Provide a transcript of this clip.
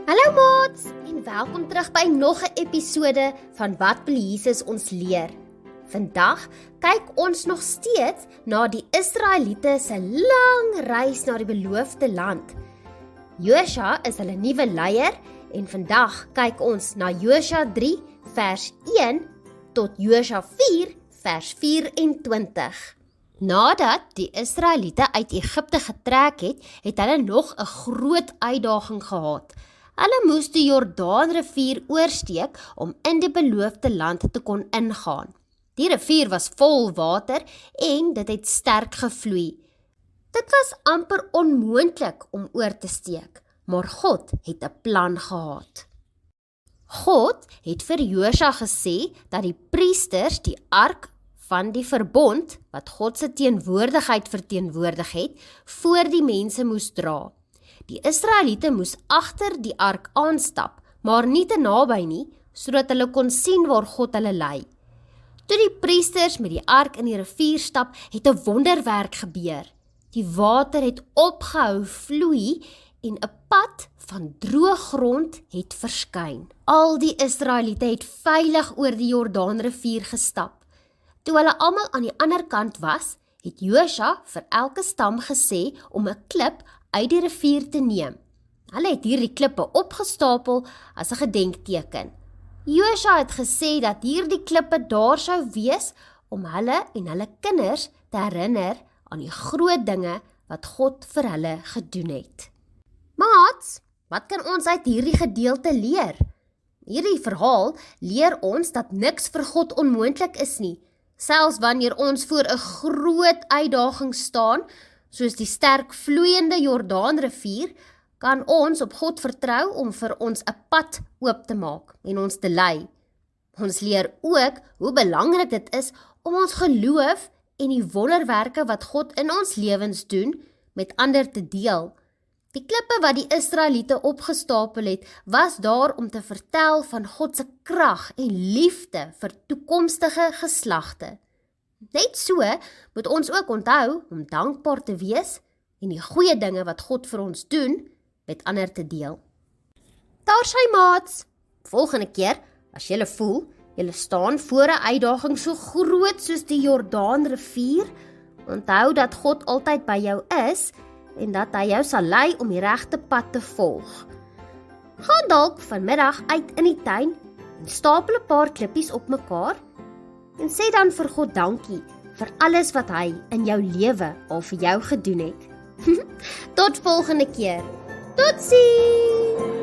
Hallo maats en welkom terug by nog 'n episode van Wat wil Jesus ons leer. Vandag kyk ons nog steeds na die Israeliete se lang reis na die beloofde land. Josua is hulle nuwe leier en vandag kyk ons na Josua 3 vers 1 tot Josua 4 vers 24. Nadat die Israeliete uit Egipte getrek het, het hulle nog 'n groot uitdaging gehad. Hulle moes die Jordaanrivier oorsteek om in die beloofde land te kon ingaan. Die rivier was vol water en dit het sterk gevloei. Dit was amper onmoontlik om oor te steek, maar God het 'n plan gehad. God het vir Josua gesê dat die priesters die ark van die verbond, wat God se teenwoordigheid verteenwoordig het, voor die mense moes dra. Die Israeliete moes agter die ark aanstap, maar nie te naby nie, sodat hulle kon sien waar God hulle lei. Toe die priesters met die ark in die rivier stap, het 'n wonderwerk gebeur. Die water het opgehou vloei en 'n pad van droë grond het verskyn. Al die Israeliete het veilig oor die Jordaanrivier gestap. Toe hulle almal aan die ander kant was, het Josua vir elke stam gesê om 'n klip uit die rivier te neem. Hulle het hierdie klippe opgestapel as 'n gedenkteken. Josua het gesê dat hierdie klippe daar sou wees om hulle en hulle kinders te herinner aan die groot dinge wat God vir hulle gedoen het. Maats, wat kan ons uit hierdie gedeelte leer? Hierdie verhaal leer ons dat niks vir God onmoontlik is nie. Selfs wanneer ons voor 'n groot uitdaging staan, soos die sterk vloeiende Jordaanrivier, kan ons op God vertrou om vir ons 'n pad oop te maak en ons te lei. Ons leer ook hoe belangrik dit is om ons geloof en die wonderwerke wat God in ons lewens doen, met ander te deel. Die klippe wat die Israeliete opgestapel het, was daar om te vertel van God se krag en liefde vir toekomstige geslagte. Net so moet ons ook onthou om dankbaar te wees en die goeie dinge wat God vir ons doen, met ander te deel. Daar sy maats! Volgende keer, as julle voel, julle staan voor 'n uitdaging so groot soos die Jordaanrivier, onthou dat God altyd by jou is en dat hy jou sal lei om die regte pad te volg. Gaan dalk vanmiddag uit in die tuin en stapel 'n paar klippies op mekaar en sê dan vir God dankie vir alles wat hy in jou lewe al vir jou gedoen het. Tot volgende keer. Totsiens!